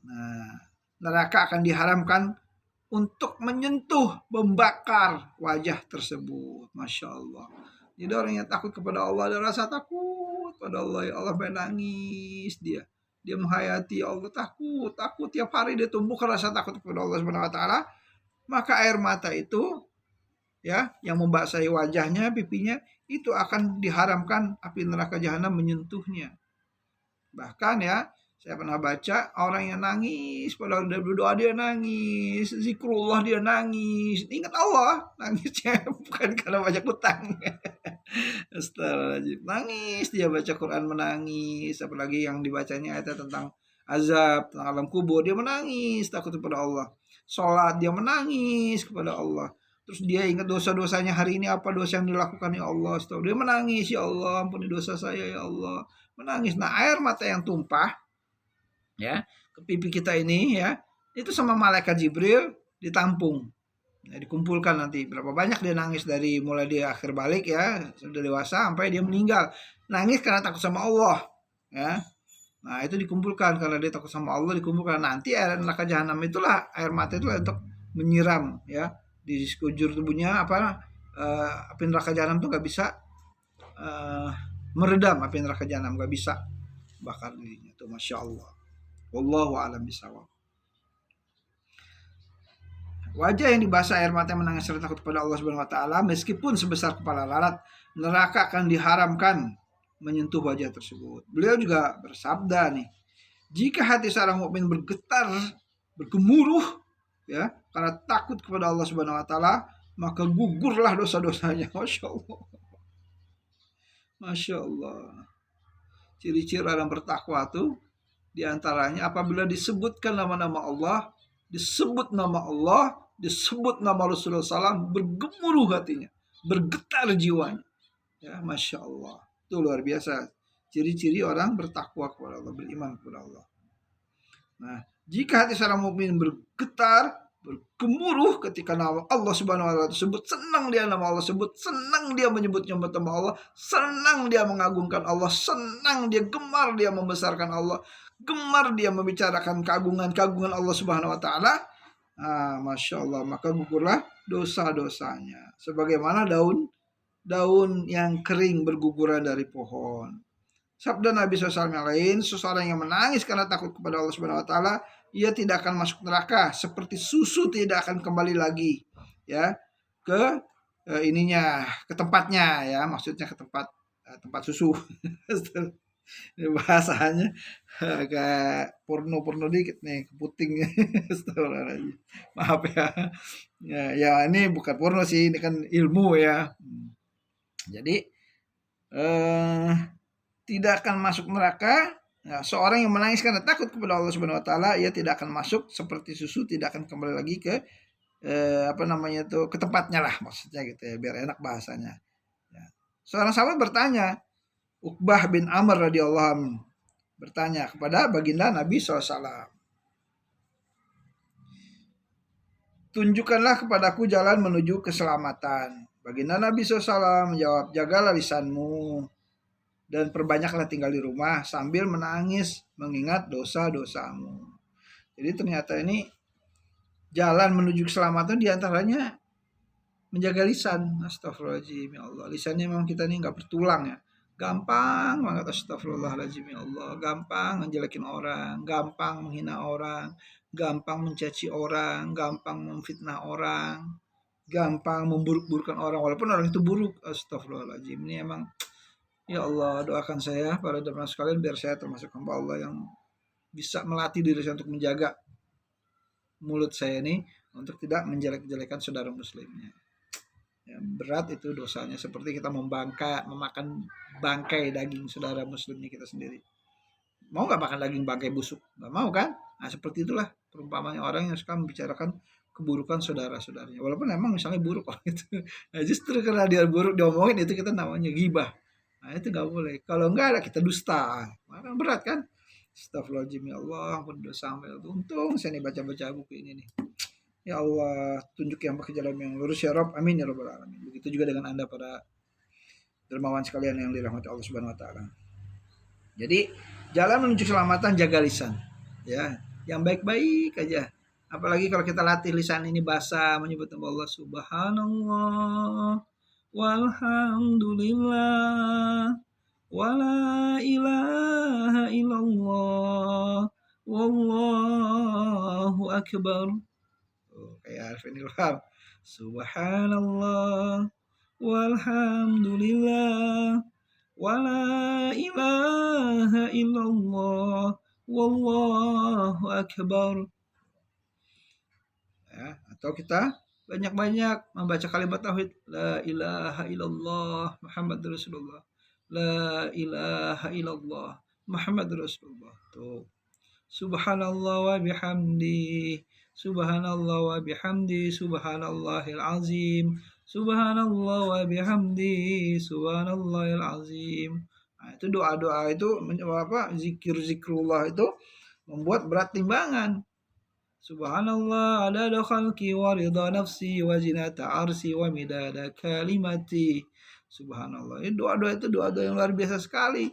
nah, neraka akan diharamkan untuk menyentuh, membakar wajah tersebut. Masya Allah. Jadi orang yang takut kepada Allah ada rasa takut pada Allah, ya Allah menangis dia. Dia menghayati Allah, takut tiap hari dia tumbuhkan rasa takut kepada Allah Subhanahu wa taala. Maka air mata itu ya yang membasahi wajahnya, pipinya, itu akan diharamkan api neraka jahanam menyentuhnya. Bahkan ya, saya pernah baca orang yang nangis pada berdoa dia nangis, zikrullah dia nangis, ingat Allah, nangisnya bukan karena banyak utang. Astagfirullahaladzim, nangis dia baca Quran menangis, apalagi yang dibacanya ayat tentang azab, tentang alam kubur, dia menangis takut kepada Allah. Sholat dia menangis kepada Allah. Terus dia ingat dosa-dosanya hari ini, apa dosa yang dilakukan ya Allah. Setelah dia menangis, ya Allah ampuni dosa saya ya Allah. Menangis. Nah air mata yang tumpah ya ke pipi kita ini ya, itu sama malaikat Jibril ditampung. Ya, dikumpulkan nanti berapa banyak dia nangis dari mulai dia akhir balik ya, sudah dewasa sampai dia meninggal. Nangis karena takut sama Allah ya. Nah itu dikumpulkan karena dia takut sama Allah, dikumpulkan. Nanti air neraka jahanam itulah, air mata itulah untuk menyiram ya di sekujur tubuhnya, api neraka jahanam itu nggak bisa meredam api neraka jahanam, nggak bisa bakar dirinya tuh. Masya Allah. Wallahu a'lam bishawab. Wajah yang dibasah air mata menangis serta takut kepada Allah Subhanahu wa taala, meskipun sebesar kepala lalat, neraka akan diharamkan menyentuh wajah tersebut. Beliau juga bersabda nih, jika hati seorang mukmin bergetar, bergemuruh ya karena takut kepada Allah Subhanahu wa taala, maka gugurlah dosa-dosanya. Masya Allah. Masya Allah. Ciri-ciri orang bertakwa tuh diantaranya apabila disebutkan nama-nama Allah, disebut nama Allah, disebut nama Rasulullah SAW, bergemuruh hatinya, bergetar jiwanya. Ya, Masya Allah. Itu luar biasa ciri-ciri orang bertakwa kepada Allah, beriman kepada Allah. Nah, jika hati seorang mukmin bergetar, bergemuruh ketika nama Allah Subhanahu wa taala tersebut, senang dia nama Allah sebut, senang dia menyebut-nyebut nama Allah, senang dia mengagungkan Allah, senang dia, gemar dia membesarkan Allah, gemar dia membicarakan kagungan Allah Subhanahu wa taala. Masya Allah, maka gugurlah dosa-dosanya sebagaimana daun yang kering berguguran dari pohon, Sabda Nabi SAW yang lain, seseorang yang menangis karena takut kepada Allah Subhanahu Wa Taala, ia tidak akan masuk neraka seperti susu tidak akan kembali lagi, ya, ke ininya, ke tempatnya, ya, maksudnya ke tempat susu. Bahasanya agak porno-porno dikit nih, keputing. Astagfirullahaladzim. Maaf ya. Ya, ini bukan porno sih, ini kan ilmu ya. Jadi eh, tidak akan masuk neraka. Nah, seorang yang menangis karena takut kepada Allah Subhanahu Wa Taala, ia tidak akan masuk seperti susu, tidak akan kembali lagi ke apa namanya tuh, ke tempatnya lah, maksudnya gitu ya, biar enak bahasanya. Ya. Seorang sahabat bertanya, Uqbah bin Amr radhiyallahu anhu bertanya kepada baginda Nabi SAW, tunjukkanlah kepadaku jalan menuju keselamatan. Baginda Nabi SAW menjawab, jagalah lisanmu dan perbanyaklah tinggal di rumah sambil menangis mengingat dosa-dosamu. Jadi ternyata ini jalan menuju keselamatan diantaranya menjaga lisan. Astagfirullahaladzim, ya Allah. Lisannya memang kita ini nggak bertulang ya. Gampang banget, astagfirullahaladzim, ya Allah. Gampang ngejelekin orang, gampang menghina orang, gampang mencaci orang, gampang memfitnah orang, gampang memburuk-burukkan orang walaupun orang itu buruk. Astagfirullahaladzim. Ini emang, ya Allah, doakan saya para jemaah sekalian biar saya termasuk hamba Allah yang bisa melatih diri saya untuk menjaga mulut saya ini untuk tidak menjelek-jelekan saudara muslimnya. Ya, berat itu dosanya, seperti kita memakan bangkai daging saudara muslimnya kita sendiri. Mau nggak makan daging bangkai busuk? Nggak mau kan? Nah, seperti itulah perumpamannya orang yang suka membicarakan keburukan saudara-saudaranya. Walaupun emang misalnya buruk orang itu. Nah, justru karena dia buruk diomongin, itu kita namanya ghibah. Nah, itu nggak boleh. Kalau nggak ada kita dusta. Maka berat kan? Astagfirullahaladzim, ya Allah, ampun dosa sampai. Untung saya nih baca-baca buku ini nih. Ya Allah, tunjuk yang pakai jalan yang lurus ya Rob. Amin ya Rabbal alamin. Begitu juga dengan Anda para dermawan sekalian yang dirahmati Allah Subhanahu wa taala. Jadi, jalan menuju keselamatan jaga lisan. Ya, yang baik-baik aja. Apalagi kalau kita latih lisan ini basah menyebut nama Allah Subhanallah walhamdulillah wala ilaha illallah wallahu akbar. Kayak Arifin Ilham. Subhanallah walhamdulillah wala ilaha illallah wallahu akbar. Ya, atau kita banyak-banyak membaca kalimat tauhid, la ilaha illallah Muhammadur Rasulullah, la ilaha illallah Muhammadur Rasulullah. Tuh. Subhanallah wa bihamdi, subhanallah wa bihamdi, subhanallahil azim, subhanallah wa bihamdi, subhanallahil azim. Nah, itu doa-doa itu zikir-zikrullah itu membuat berat timbangan. Subhanallah adada khalqi wa ridha nafsi wa zinata arsi wa midada kalimati. Subhanallah. Ini doa-doa itu doa-doa yang luar biasa sekali.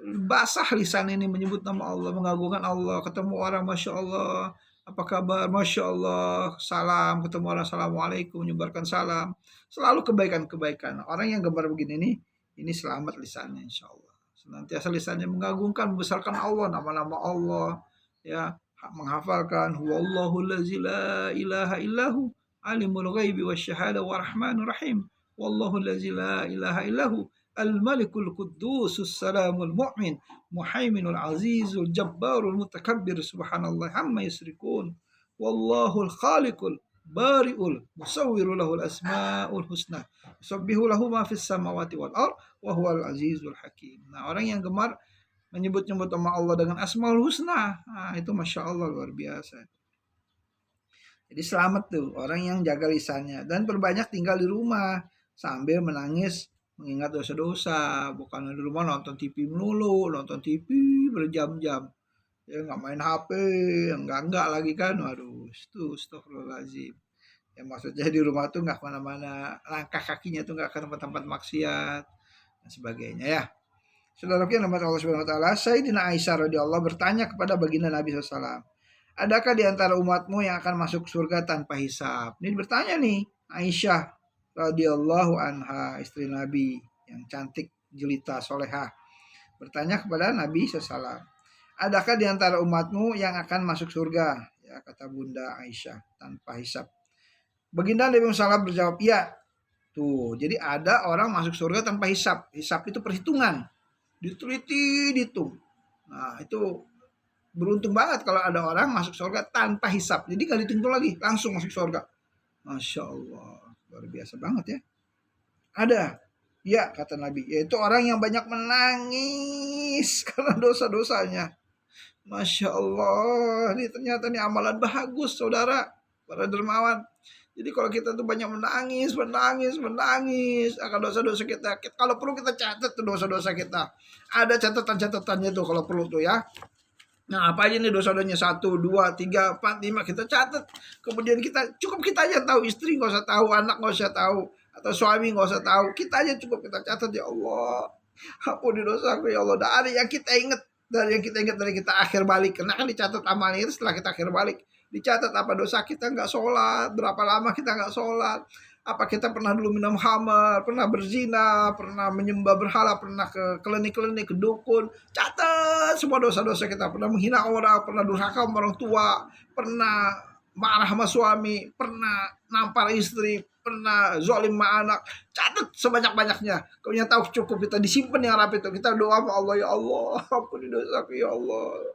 Basah lisan ini menyebut nama Allah, mengagungkan Allah, ketemu orang Masya Allah, apa kabar, Masya Allah, salam, ketemu orang Assalamualaikum, menyebarkan salam, selalu kebaikan-kebaikan. Orang yang gemar begini nih, ini selamat lisannya insya Allah. Senantiasa lisannya mengagungkan, membesarkan Allah, nama-nama Allah, ya, menghafalkan huwallahu allazi la ilaha illahu alimul ghaibi wasyahada warahmanur rahim wallahu allazi la ilaha illahu al-malikul quddus salamul mu'min muhaiminul azizul jabbarul mutakabbir subhanallah amma yusrikun wallahul khaliqul bari'ul musawwiru lahul asmaul husna yusabbihu lahu ma fis samawati wal ard wa huwal azizul hakim. Nah, orang yang gemar menyebut-nyebut nama Allah dengan Asmaul Husna, nah, itu Masya Allah luar biasa. Jadi selamat tuh orang yang jaga lisannya dan perbanyak tinggal di rumah sambil menangis mengingat dosa-dosa. Bukan di rumah nonton TV melulu, nonton TV berjam-jam, ya nggak main HP, enggak lagi kan, waduh, itu astagfirullahaladzim. Ya maksudnya di rumah tuh nggak kemana-mana, langkah kakinya tuh nggak ke tempat-tempat maksiat dan sebagainya ya. Saudaraku yang dirahmati Allah Subhanahu wa taala, Sayyidina Aisyah radhiyallahu bertanya kepada baginda Nabi SAW, adakah di antara umatmu yang akan masuk surga tanpa hisab? Ini bertanya nih Aisyah radhiyallahu anha, istri Nabi yang cantik, jelita, solehah. bertanya kepada Nabi SAW, adakah di antara umatmu yang akan masuk surga? Ya, kata Bunda Aisyah, tanpa hisab. Baginda Nabi Muhammad berjawab, iya. Tuh, jadi ada orang masuk surga tanpa hisab. Hisab itu perhitungan, diteliti, dihitung. Nah, itu beruntung banget kalau ada orang masuk surga tanpa hisab. Jadi gak dihitung lagi, langsung masuk surga. Masya Allah, luar biasa banget ya. Ada, ya kata Nabi, yaitu orang yang banyak menangis karena dosa-dosanya. Masya Allah, ini ternyata nih amalan bagus, saudara, para dermawan. Jadi kalau kita tuh banyak menangis akan dosa-dosa kita. Kalau perlu kita catat tuh dosa-dosa kita. Ada catatan-catatannya tuh kalau perlu tuh ya. Nah, apa aja nih dosa-dosanya? 1, 2, 3, 4, 5 kita catat. Kemudian cukup kita aja tahu, istri nggak usah tahu, anak nggak usah tahu, atau suami nggak usah tahu. Kita aja cukup kita catat, ya Allah. Ampuni dosaku ya Allah. Dari yang kita ingat, dari kita akhir balik. Karena kan dicatat amalnya itu setelah kita akhir balik. Dicatat apa dosa kita nggak sholat, berapa lama kita nggak sholat, apa kita pernah dulu minum khamar, pernah berzina, pernah menyembah berhala, pernah ke klinik-klinik, ke dukun. Catat semua dosa-dosa kita. Pernah menghina orang, pernah durhaka sama orang tua, pernah marah sama suami, pernah nampar istri, pernah zalim sama anak. Catat sebanyak-banyaknya. Kau yang tahu cukup kita disimpan yang rapi itu. Kita doa sama Allah, ya Allah, ampuni dosaku ya Allah.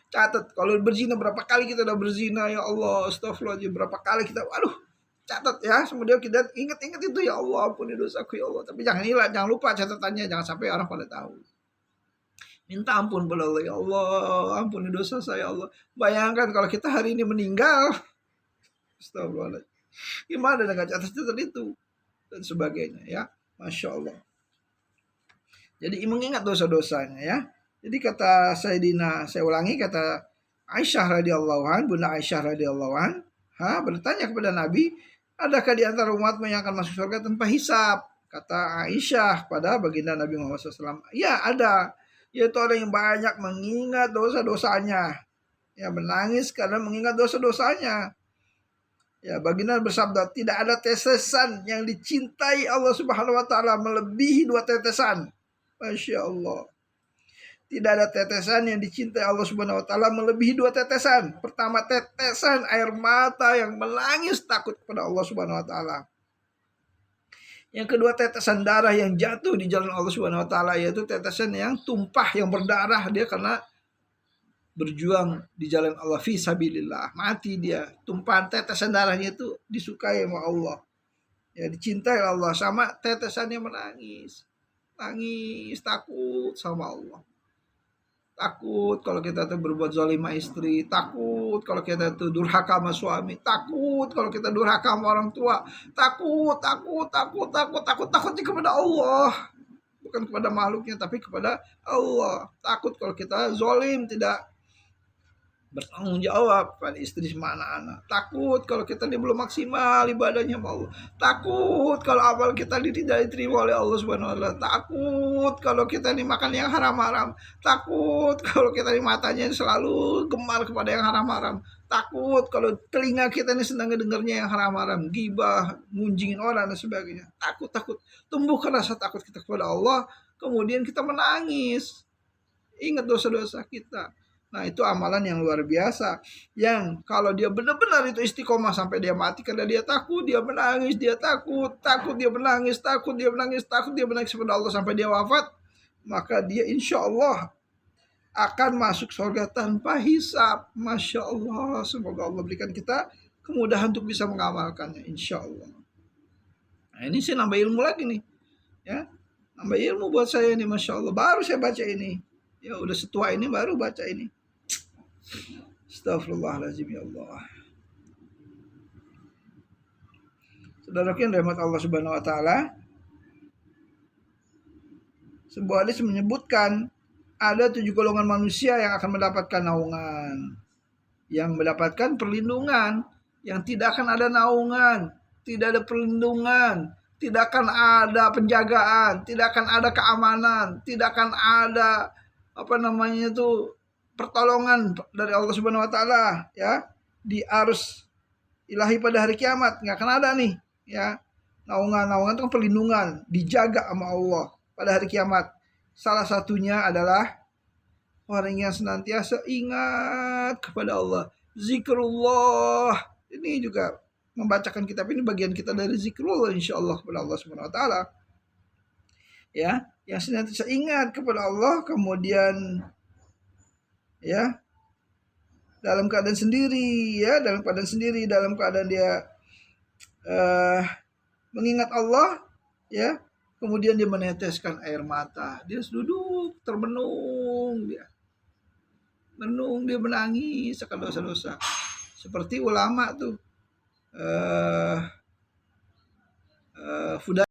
Catat kalau berzina berapa kali kita udah berzina, ya Allah, astagfirullahaladzim, berapa kali kita, aduh, catat ya. Kemudian kita ingat-ingat itu, ya Allah, ampuni dosaku ya Allah. Tapi jangan hilang, jangan lupa catatannya, jangan sampai orang pada tahu. Minta ampun pada Allah, ya Allah, ampuni dosa saya, Allah. Bayangkan kalau kita hari ini meninggal, astagfirullahaladzim, gimana dengan catat itu dan sebagainya ya. Masya Allah. Jadi mengingat dosa-dosanya ya. Jadi kata Sayyidina, saya ulangi, kata Aisyah radhiyallahu an, Bunda Aisyah radhiyallahu an, bertanya kepada Nabi, adakah di antara umatmu yang akan masuk surga tanpa hisab? Kata Aisyah pada baginda Nabi Muhammad SAW, ya ada, yaitu orang yang banyak mengingat dosa-dosanya, ya menangis karena mengingat dosa-dosanya. Ya, baginda bersabda, tidak ada tetesan yang dicintai Allah Subhanahu wa taala melebihi 2 tetesan. Masya Allah. Tidak ada tetesan yang dicintai Allah Subhanahu wa taala melebihi 2 tetesan. Pertama, tetesan air mata yang menangis takut kepada Allah Subhanahu wa taala. Yang kedua, tetesan darah yang jatuh di jalan Allah Subhanahu wa taala, yaitu tetesan yang tumpah, yang berdarah dia karena berjuang di jalan Allah fi sabilillah. Mati dia. Tumpahan tetesan darahnya itu disukai sama Allah. Ya, dicintai Allah, sama tetesannya menangis. Nangis takut sama Allah. Takut kalau kita tuh berbuat zalim sama istri, takut kalau kita tuh durhaka sama suami, takut kalau kita durhaka sama orang tua, takutnya kepada Allah, bukan kepada makhluknya tapi kepada Allah. Takut kalau kita zalim, tidak bertanggung jawab pada istri sama anak-anak. Takut kalau kita belum maksimal ibadahnya sama Allah. Takut kalau amal kita tidak diterima oleh Allah Subhanahu wa taala. Takut kalau kita makan yang haram-haram. Takut kalau kita matanya selalu gemar kepada yang haram-haram. Takut kalau telinga kita senang dengarnya yang haram-haram, gibah, munjingin orang dan sebagainya. Takut. Tumbuhkan rasa takut kita kepada Allah, kemudian kita menangis. Ingat dosa-dosa kita. Nah, itu amalan yang luar biasa, yang kalau dia benar-benar itu istiqomah sampai dia mati karena dia takut, dia menangis, dia takut, dia menangis kepada Allah sampai dia wafat, maka dia insya Allah akan masuk surga tanpa hisab. Masya Allah, semoga Allah berikan kita kemudahan untuk bisa mengamalkannya, insya Allah. Nah, ini saya nambah ilmu lagi nih, ya, nambah ilmu buat saya nih, Masya Allah. Baru saya baca ini, ya udah setua ini baru baca ini. Astagfirullahaladzim, ya Allah. Saudaraku yang rahmat Allah Subhanahu wa taala, sebuah hadis menyebutkan ada 7 golongan manusia yang akan mendapatkan naungan, yang mendapatkan perlindungan, yang tidak akan ada naungan, tidak ada perlindungan, tidak akan ada penjagaan, tidak akan ada keamanan, tidak akan ada pertolongan dari Allah Subhanahu wa taala, ya, di arus ilahi pada hari kiamat. Nggak akan ada nih, ya. Naungan itu kan perlindungan, dijaga sama Allah pada hari kiamat. Salah satunya adalah orang yang senantiasa ingat kepada Allah. Zikrullah. Ini juga membacakan kitab ini bagian kita dari zikrullah insyaallah kepada Allah Subhanahu wa taala. Ya, yang senantiasa ingat kepada Allah, kemudian ya dalam keadaan sendiri, dalam keadaan dia eh, mengingat Allah, ya, kemudian dia meneteskan air mata, dia duduk termenung, dia menangis akan dosa-dosa, seperti ulama tuh, Fudail